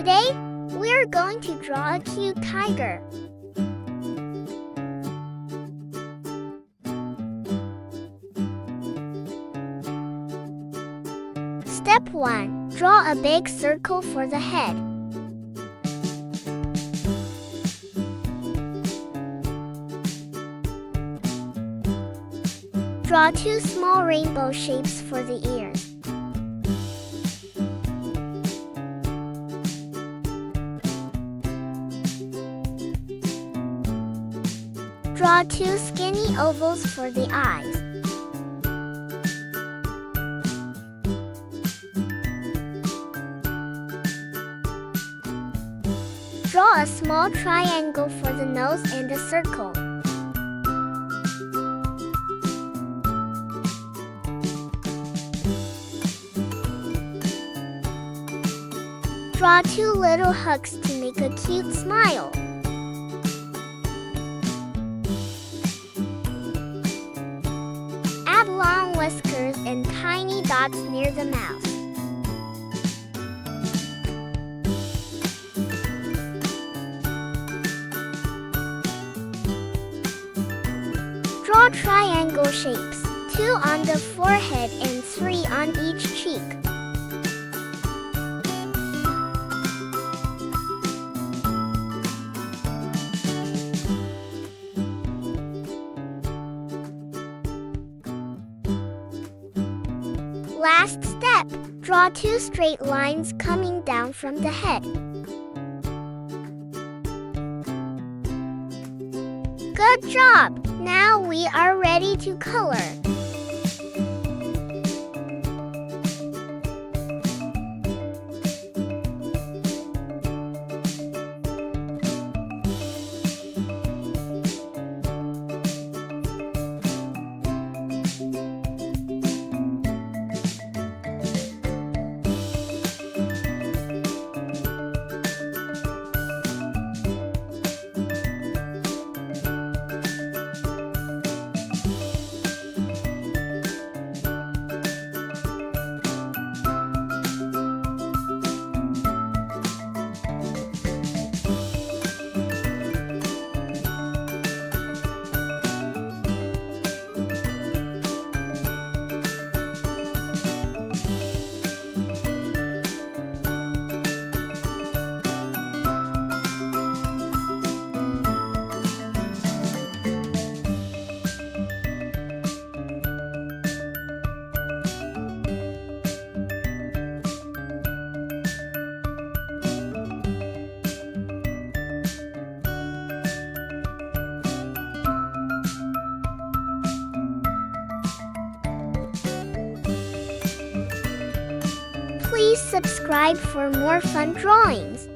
Today, we're going to draw a cute tiger. Step 1. Draw a big circle for the head. Draw 2 small rainbow shapes for the ears. Draw 2 skinny ovals for the eyes. Draw a small triangle for the nose and a circle. Draw 2 little hooks to make a cute smile. Add long whiskers and tiny dots near the mouth. Draw triangle shapes, 2 on the forehead and 3 on each cheek. Last step, draw 2 straight lines coming down from the head. Good job! Now we are ready to color. Please subscribe for more fun drawings.